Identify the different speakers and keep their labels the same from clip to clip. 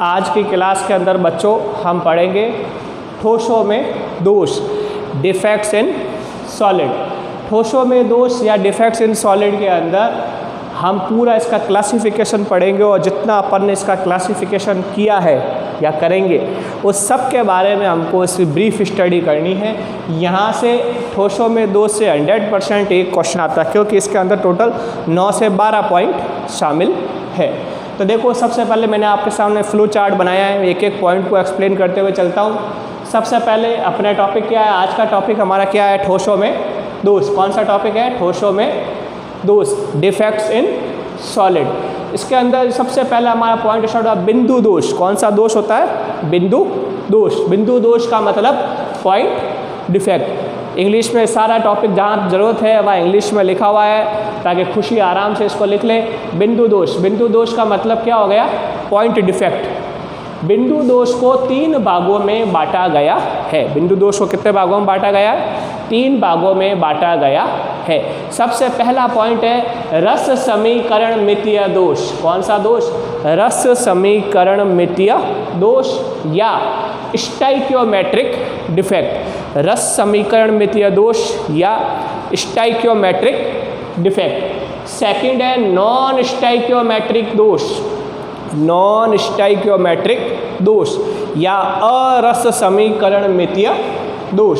Speaker 1: आज की क्लास के अंदर बच्चों हम पढ़ेंगे ठोसों में दोष, डिफेक्ट्स इन सॉलिड। ठोसों में दोष या डिफेक्ट्स इन सॉलिड के अंदर हम पूरा इसका क्लासिफिकेशन पढ़ेंगे और जितना अपन ने इसका क्लासिफिकेशन किया है या करेंगे उस सब के बारे में हमको इसकी ब्रीफ स्टडी करनी है। यहाँ से ठोसों में दोष से 100% एक क्वेश्चन आता है, क्योंकि इसके अंदर टोटल 9 से 12 पॉइंट शामिल है। तो देखो, सबसे पहले मैंने आपके सामने फ्लो चार्ट बनाया है, एक एक पॉइंट को एक्सप्लेन करते हुए चलता हूँ। सबसे पहले अपना टॉपिक क्या है, आज का टॉपिक हमारा क्या है, ठोसों में दोष। कौन सा टॉपिक है, ठोसों में दोष, डिफेक्ट्स इन सॉलिड। इसके अंदर सबसे पहला हमारा पॉइंट स्टार्ट हुआ बिंदु दोष। कौन सा दोष होता है, बिंदु दोष। बिंदु दोष का मतलब पॉइंट डिफेक्ट। इंग्लिश में सारा टॉपिक जहाँ ज़रूरत है वह इंग्लिश में लिखा हुआ है, ताकि खुशी आराम से इसको लिख लें। बिंदु दोष, बिंदु दोष का मतलब क्या हो गया, पॉइंट डिफेक्ट। बिंदु दोष को 3 भागों में बांटा गया है। बिंदु दोष को कितने भागों में बांटा गया है, 3 भागों में बांटा गया है। सबसे पहला पॉइंट है रस समीकरण मितीय दोष। कौन सा दोष, रस समीकरण मितीय दोष या स्टाइकियोमेट्रिक डिफेक्ट। रस समीकरण मितीय दोष या स्टाइकियोमेट्रिक डिफेक्ट। सेकंड है नॉन स्टाइकियोमेट्रिक दोष, नॉन स्टाइकियोमेट्रिक दोष या अरस समीकरण मितीय दोष।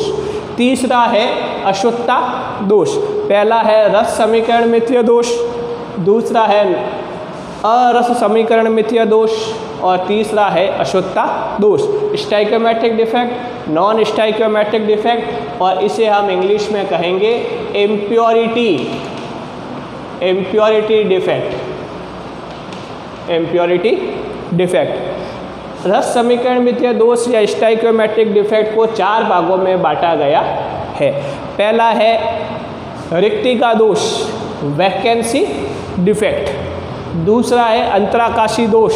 Speaker 1: तीसरा है अशुद्धता दोष। पहला है रस समीकरण मितीय दोष, दूसरा है अरस समीकरण मितीय दोष और तीसरा है अशुद्धता दोष। Stoichiometric defect, non stoichiometric defect, और इसे हम इंग्लिश में कहेंगे impurity, impurity defect, impurity defect. रस समीकरण मितीय दोष या स्टाइकियोमेट्रिक डिफेक्ट को 4 भागों में बांटा गया है। पहला है रिक्ति का दोष, वैकेंसी डिफेक्ट। दूसरा है अंतराकाशी दोष,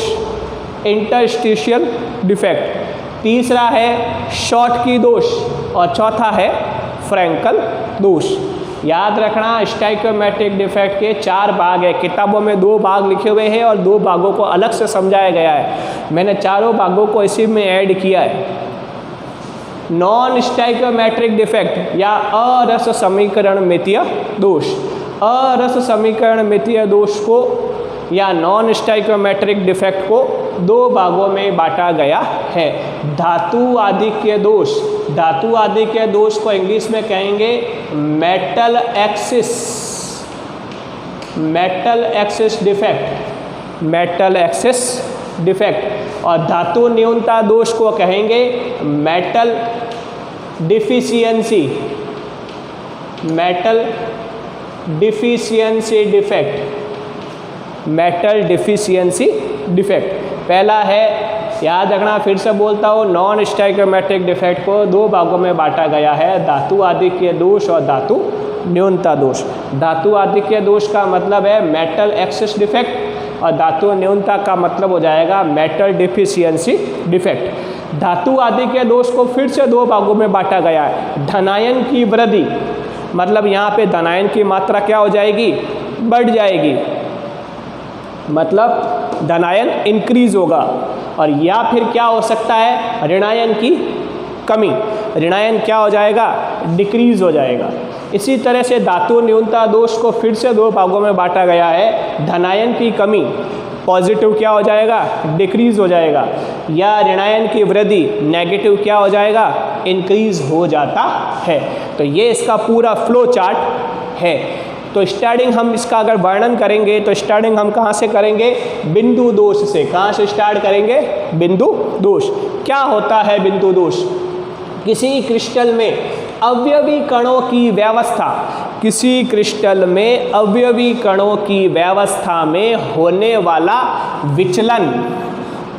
Speaker 1: इंटरस्टिशियल डिफेक्ट। तीसरा है शॉर्ट की दोष और चौथा है फ्रैंकल दोष। याद रखना, स्टाइकियोमेट्रिक डिफेक्ट के 4 भाग है। किताबों में 2 भाग लिखे हुए हैं और 2 भागों को अलग से समझाया गया है। मैंने चारों भागों को इसी में ऐड किया है। नॉन स्टाइकियोमेट्रिक डिफेक्ट या अरस समीकरण मितीय दोष। अरस समीकरण मितीय दोष को या नॉन स्टाइकियोमेट्रिक डिफेक्ट को 2 भागों में बांटा गया है। धातु आधिक्य दोष, धातु आधिक्य दोष को इंग्लिश में कहेंगे metal axis, metal axis defect, metal axis defect. और धातु न्यूनता दोष को कहेंगे metal deficiency, metal deficiency defect, metal deficiency defect. पहला है, याद रखना, फिर से बोलता हूँ, नॉन स्टाइकियोमेट्रिक डिफेक्ट को 2 भागों में बांटा गया है, धातु आधिक्य दोष और धातु न्यूनता दोष। धातु आधिक्य दोष का मतलब है मेटल एक्सिस डिफेक्ट और धातु न्यूनता का मतलब हो जाएगा मेटल डिफिशियंसी डिफेक्ट। धातु आधिक्य दोष को फिर से 2 भागों में बांटा गया है। धनायन की वृद्धि, मतलब यहाँ पे धनायन की मात्रा क्या हो जाएगी, बढ़ जाएगी, मतलब धनायन इंक्रीज होगा। और या फिर क्या हो सकता है, ऋणायन की कमी, ऋणायन क्या हो जाएगा, डिक्रीज हो जाएगा। इसी तरह से धातु न्यूनता दोष को फिर से 2 भागों में बांटा गया है। धनायन की कमी, पॉजिटिव क्या हो जाएगा, डिक्रीज हो जाएगा, या ऋणायन की वृद्धि, नेगेटिव क्या हो जाएगा, इंक्रीज हो जाता है। तो ये इसका पूरा फ्लो चार्ट है। तो स्टार्टिंग हम इसका अगर वर्णन करेंगे तो स्टार्टिंग हम कहाँ से करेंगे, बिंदु दोष से। कहाँ से स्टार्ट करेंगे, बिंदु दोष। क्या होता है बिंदु दोष, किसी क्रिस्टल में अवयवी कणों की व्यवस्था, किसी क्रिस्टल में अवयवी कणों की व्यवस्था में होने वाला विचलन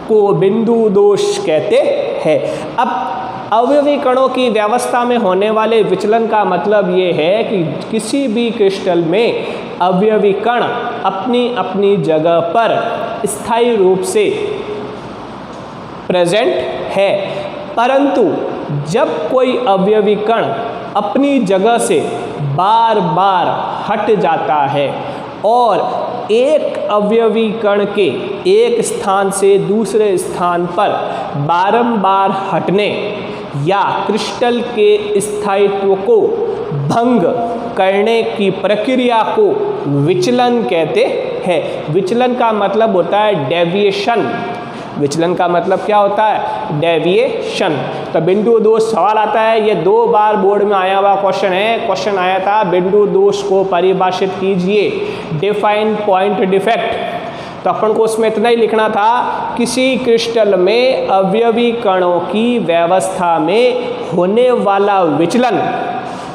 Speaker 1: को बिंदु दोष कहते हैं। अब अवयवी कणों की व्यवस्था में होने वाले विचलन का मतलब ये है कि किसी भी क्रिस्टल में अवयवी कण अपनी अपनी जगह पर स्थायी रूप से प्रेजेंट है, परंतु जब कोई अवयवी कण अपनी जगह से बार बार हट जाता है और एक अवयवी कण के एक स्थान से दूसरे स्थान पर बारंबार हटने या क्रिस्टल के स्थायित्व को भंग करने की प्रक्रिया को विचलन कहते हैं। विचलन का मतलब होता है डेविएशन। विचलन का मतलब क्या होता है? डेविएशन। तो बिंदु दोष सवाल आता है, ये 2 बार बोर्ड में आया हुआ क्वेश्चन है। क्वेश्चन आया था बिंदु दोष को परिभाषित कीजिए, डिफाइन पॉइंट डिफेक्ट। तो अपन को उसमें इतना ही लिखना था, किसी क्रिस्टल में अवयवी कणों की व्यवस्था में होने वाला विचलन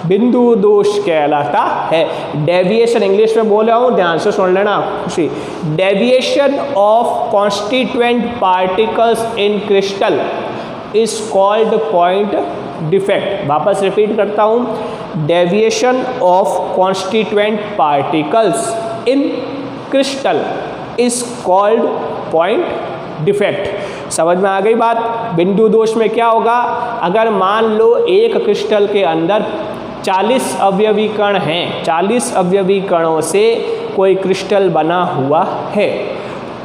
Speaker 1: बिंदु दोष कहलाता है। डेविएशन इंग्लिश में बोल रहा हूँ, ध्यान से सुन लेना खुशी। Deviation of constituent particles in crystal is called point defect. वापस रिपीट करता हूँ, deviation of constituent particles in crystal is called point defect. समझ में आ गई बात? बिंदु दोष में क्या होगा, अगर मान लो एक क्रिस्टल के अंदर 40 अवयवी कण हैं, 40 अवयवी कणों से कोई क्रिस्टल बना हुआ है,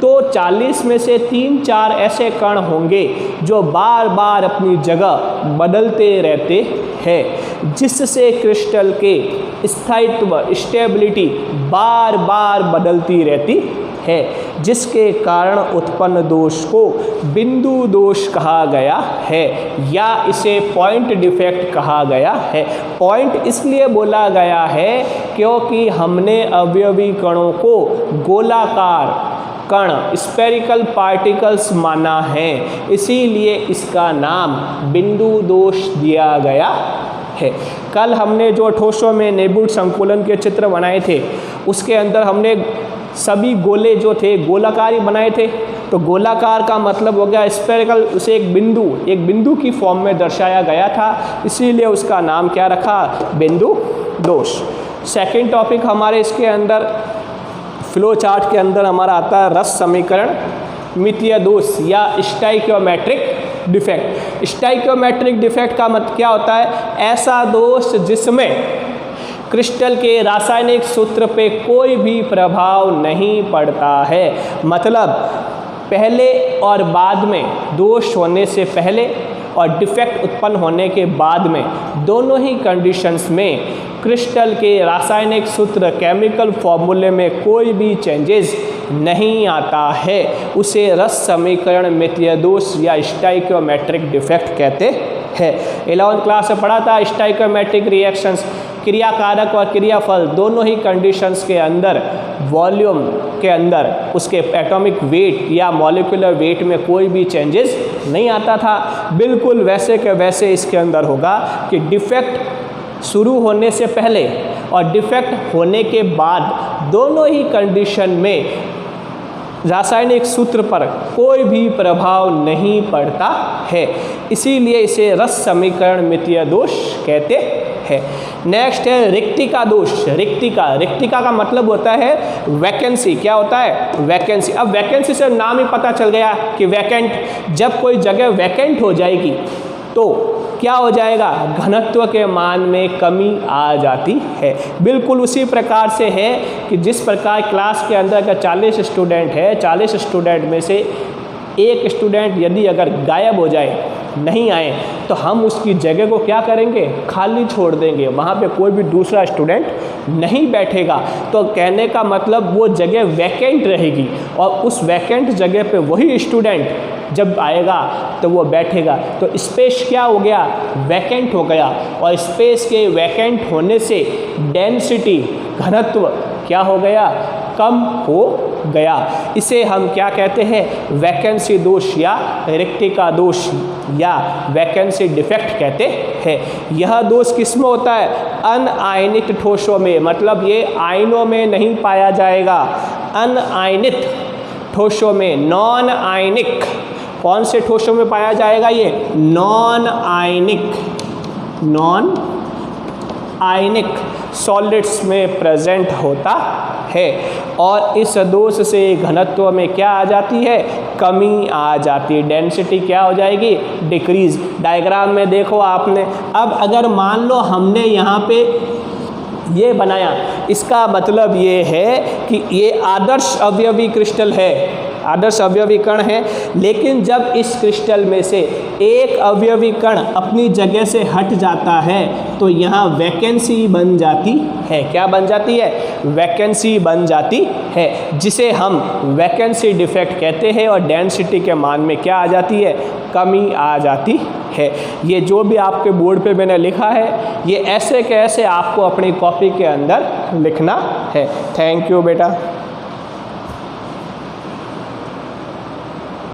Speaker 1: तो 40 में से 3-4 ऐसे कण होंगे जो बार बार अपनी जगह बदलते रहते हैं, जिससे क्रिस्टल के स्थायित्व स्टेबिलिटी बार बार बदलती रहती है, जिसके कारण उत्पन्न दोष को बिंदु दोष कहा गया है या इसे पॉइंट डिफेक्ट कहा गया है। पॉइंट इसलिए बोला गया है क्योंकि हमने अवयवी कणों को गोलाकार कण स्फेरिकल पार्टिकल्स माना है, इसीलिए इसका नाम बिंदु दोष दिया गया है। कल हमने जो ठोसों में नेबुल संकुलन के चित्र बनाए थे, उसके अंदर हमने सभी गोले जो थे गोलाकार ही बनाए थे। तो गोलाकार का मतलब हो गया स्फेरिकल, उसे एक बिंदु की फॉर्म में दर्शाया गया था, इसीलिए उसका नाम क्या रखा? बिंदु दोष। सेकंड टॉपिक हमारे इसके अंदर फ्लो चार्ट के अंदर हमारा आता है रस समीकरण मितीय दोष या स्टाइकियोमेट्रिक डिफेक्ट। स्टाइकियोमेट्रिक डिफेक्ट का मतलब क्या होता है? ऐसा दोष जिसमें क्रिस्टल के रासायनिक सूत्र पे कोई भी प्रभाव नहीं पड़ता है। मतलब पहले और बाद में, दोष होने से पहले और डिफेक्ट उत्पन्न होने के बाद में, दोनों ही कंडीशंस में क्रिस्टल के रासायनिक सूत्र केमिकल फॉर्मूले में कोई भी चेंजेस नहीं आता है, उसे रस समीकरण मितीय दोष या स्टाइकियोमेट्रिक डिफेक्ट कहते हैं। 11th क्लास में पढ़ा था स्टाइकियोमेट्रिक रिएक्शंस, क्रियाकारक और क्रियाफल दोनों ही कंडीशंस के अंदर वॉल्यूम के अंदर उसके एटॉमिक वेट या मॉलिक्यूलर वेट में कोई भी चेंजेस नहीं आता था। बिल्कुल वैसे के वैसे इसके अंदर होगा कि डिफेक्ट शुरू होने से पहले और डिफेक्ट होने के बाद दोनों ही कंडीशन में रासायनिक सूत्र पर कोई भी प्रभाव नहीं पड़ता है, इसीलिए इसे रस समीकरण मितीय दोष कहते हैं। नेक्स्ट है रिक्तिका दोष। रिक्तिका का मतलब होता है वैकेंसी। क्या होता है? वैकेंसी। अब वैकेंसी से नाम ही पता चल गया कि वैकेंट। जब कोई जगह वैकेंट हो जाएगी तो क्या हो जाएगा? घनत्व के मान में कमी आ जाती है। बिल्कुल उसी प्रकार से है कि जिस प्रकार क्लास के अंदर अगर 40 स्टूडेंट है, 40 स्टूडेंट में से एक स्टूडेंट यदि अगर गायब हो जाए, नहीं आए, तो हम उसकी जगह को क्या करेंगे? खाली छोड़ देंगे, वहाँ पे कोई भी दूसरा स्टूडेंट नहीं बैठेगा। तो कहने का मतलब वो जगह वैकेंट रहेगी और उस वैकेंट जगह पे वही स्टूडेंट जब आएगा तो वो बैठेगा। तो स्पेस क्या हो गया? वैकेंट हो गया। और स्पेस के वैकेंट होने से डेंसिटी, घनत्व क्या हो गया? कम हो गया। इसे हम क्या कहते हैं? वैकेंसी दोष या रिक्तिका दोष या वैकेंसी डिफेक्ट कहते हैं। यह दोष किस में होता है? अनआयनित ठोसों में, मतलब ये आयनों में नहीं पाया जाएगा। अनआयनित ठोसों में, नॉन आयनिक। कौन से ठोसों में पाया जाएगा? ये नॉन आयनिक सॉलिड्स में प्रेजेंट होता है। और इस दोष से घनत्व में क्या आ जाती है? कमी आ जाती है। डेंसिटी क्या हो जाएगी? डिक्रीज। डायग्राम में देखो आपने। अब अगर मान लो हमने यहाँ पे ये बनाया, इसका मतलब ये है कि ये आदर्श अवयवी क्रिस्टल है, आदर्श अवयवी कण है, लेकिन जब इस क्रिस्टल में से एक अवयवी कण अपनी जगह से हट जाता है तो यहाँ वैकेंसी बन जाती है। क्या बन जाती है? वैकेंसी बन जाती है, जिसे हम वैकेंसी डिफेक्ट कहते हैं। और डेंसिटी के मान में क्या आ जाती है? कमी आ जाती है। ये जो भी आपके बोर्ड पे मैंने लिखा है, ये ऐसे के ऐसे आपको अपनी कॉपी के अंदर लिखना है। थैंक यू बेटा।